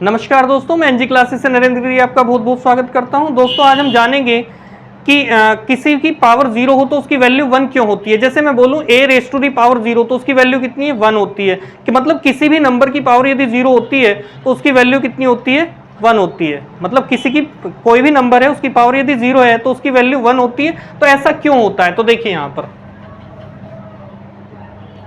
नमस्कार दोस्तों, मैं एनजी क्लासेस से नरेंद्र गिरी आपका बहुत बहुत स्वागत करता हूं। दोस्तों आज हम जानेंगे कि किसी की पावर जीरो हो तो उसकी वैल्यू 1 क्यों होती है। जैसे मैं बोलूं a raise to the power zero तो उसकी वैल्यू कितनी है, 1 होती है। कि मतलब किसी भी नंबर की पावर यदि जीरो होती है तो उसकी वैल्यू कितनी होती है, 1 होती है। मतलब किसी की कोई भी नंबर है उसकी पावर यदि जीरो है तो उसकी वैल्यू 1 होती है। तो ऐसा क्यों होता है, तो देखिए यहाँ पर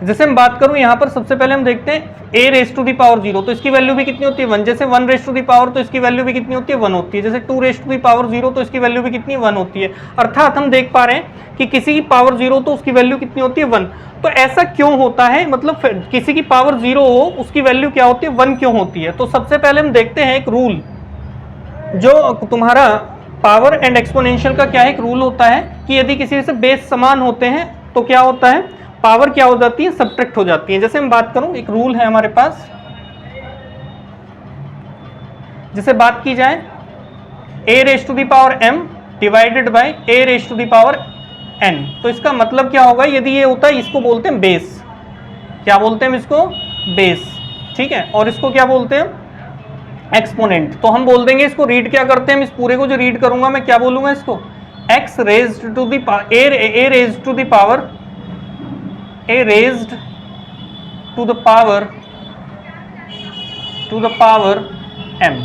जैसे मैं बात करूं यहाँ पर सबसे पहले हम देखते हैं a raise to the power zero तो इसकी वैल्यू भी कितनी होती है, 1। जैसे 1 रेज टू दी पावर तो इसकी वैल्यू भी कितनी होती है, 1 होती है। जैसे 2 raise to the power zero तो इसकी वैल्यू भी कितनी 1 होती है। अर्थात हम देख पा रहे हैं कि किसी की पावर जीरो तो उसकी वैल्यू कितनी होती है, 1। तो ऐसा क्यों होता है, मतलब किसी की पावर जीरो हो उसकी वैल्यू क्या होती है, 1 क्यों होती है। तो सबसे पहले हम देखते हैं एक रूल, जो तुम्हारा पावर एंड एक्सपोनेंशियल का क्या है, एक रूल होता है कि यदि किसी से बेस समान होते हैं तो क्या होता है, पावर क्या हो जाती है, सब्ट्रैक्ट हो जाती है। जैसे मैं बात करूं, एक रूल है हमारे पास, जैसे बात की जाए a raise to the power m divided by a raise to the power n, तो इसका मतलब क्या होगा, यदि ये होता है इसको बोलते हैं बेस। क्या बोलते हैं इसको, बेस, ठीक है। और इसको क्या बोलते हैं, एक्सपोनेंट। तो हम बोल देंगे इसको, रीड क्या करते हैं, हम इस पूरे को जो रीड करूंगा मैं क्या बोलूंगा इसको, x raise to the a raise to the power a raised to the power m।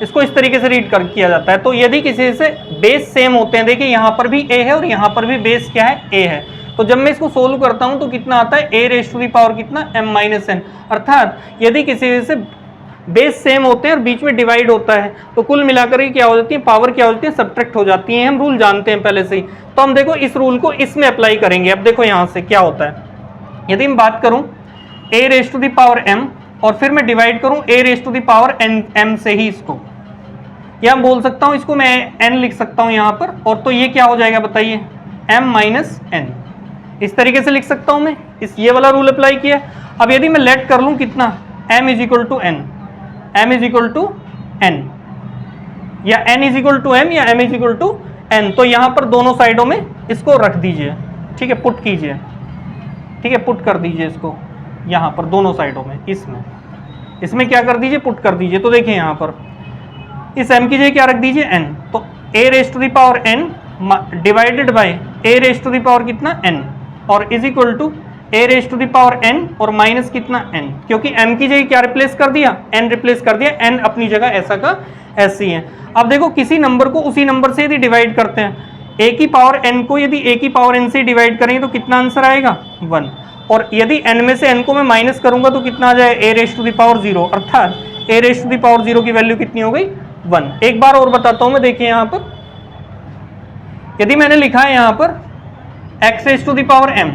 इसको इस तरीके से रीड किया जाता है। तो यदि किसी से बेस सेम होते हैं, देखिए यहाँ पर भी a है और यहाँ पर भी बेस क्या है, a है। तो जब मैं इसको सोल्व करता हूँ तो कितना आता है, a raise to the power कितना, m माइनस n। अर्थात यदि किसी से बेस सेम होते हैं और बीच में डिवाइड होता है तो कुल मिलाकर के क्या हो जाती है, पावर क्या हो जाती है, सब्ट्रैक्ट हो जाती है। हम रूल जानते हैं पहले से ही। तो हम देखो इस रूल को इसमें अप्लाई करेंगे। अब देखो यहाँ से क्या होता है, यदि मैं बात करूं a raise to the power m और फिर मैं डिवाइड करूं a raise to the power n m से ही इसको, या बोल सकता हूं इसको मैं n लिख सकता हूं यहाँ पर, और तो ये क्या हो जाएगा बताइए, m माइनस n। इस तरीके से लिख सकता हूं मैं, ये वाला रूल अप्लाई किया। अब यदि मैं लेट कर लूं कितना, m is equal to n, m is equal to n, या n is equal to m या m is equal to n, तो यहाँ पर दोनों साइडों में इसको रख दीजिए, ठीक है, पुट कीजिए, ठीक है, पुट कर दीजिए इसको यहाँ पर दोनों साइडों में, इसमें क्या कर दीजिए, पुट कर दीजिए। तो देखिए यहाँ पर इस m की जगह क्या रख दीजिए, n। तो a raise to the power n divided by a raise to the power कितना, n, और is equal to a raise to the power n और माइनस कितना, n, क्योंकि m की जगह क्या रिप्लेस कर दिया, n रिप्लेस कर दिया, n अपनी जगह ऐसा का ऐसी है। अब देखो किसी नंबर को उसी नंबर से यदि डिवाइड करते हैं, a की पावर n को यदि a की पावर n से डिवाइड करेंगे तो कितना आंसर आएगा, 1। और यदि n में से n को मैं माइनस करूंगा तो कितना आ जाए, a raise to the power 0। अर्थात a raise to the power 0 की वैल्यू कितनी हो गई, 1। एक बार और बताता हूं मैं, देखिए यहाँ पर यदि मैंने लिखा है यहाँ पर x raise to the power m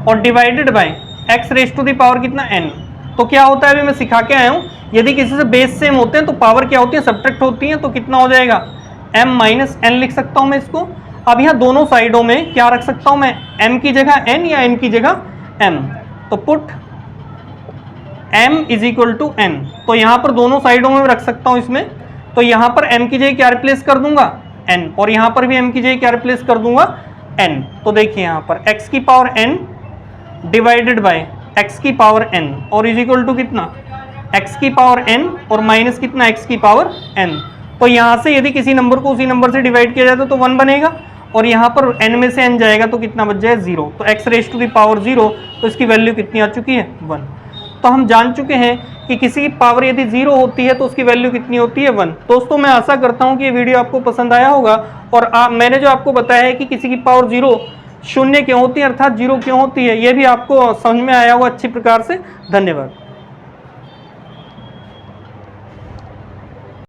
और divided by x raise to the power कितना, n, तो क्या होता है, अभी मैं सिखा के आया हूं, यदि किसी से बेस सेम होते हैं तो पावर क्या होती है, सब्ट्रैक्ट होती है। तो कितना हो जाएगा, m माइनस n लिख सकता हूं मैं इसको। अब यहाँ दोनों साइडों में क्या रख सकता हूं मैं, m की जगह n या n की जगह m। तो put m is equal to n, तो यहाँ पर दोनों साइडों में रख सकता हूँ इसमें। तो यहाँ पर m की जगह क्या रिप्लेस कर दूंगा, n, और यहाँ पर भी m की जगह क्या रिप्लेस कर दूंगा, n। तो देखिए यहाँ पर x की power n divided by x की पावर n और इज इक्वल टू कितना, x की पावर n और माइनस कितना, x की पावर n। तो यहाँ से यदि किसी नंबर को उसी नंबर से डिवाइड किया जाए तो 1 बनेगा, और यहाँ पर n में से n जाएगा तो कितना बच जाए, 0। तो x raise to the power 0, तो इसकी वैल्यू कितनी आ चुकी है, 1। तो हम जान चुके हैं कि किसी की पावर यदि 0 होती है तो उसकी वैल्यू कितनी होती है, 1। दोस्तों मैं आशा करता हूँ कि ये वीडियो आपको पसंद आया होगा, और मैंने जो आपको बताया है कि किसी की पावर 0 शून्य क्यों होती है, अर्थात 0 क्यों होती है, ये भी आपको समझ में आया होगा अच्छी प्रकार से। धन्यवाद।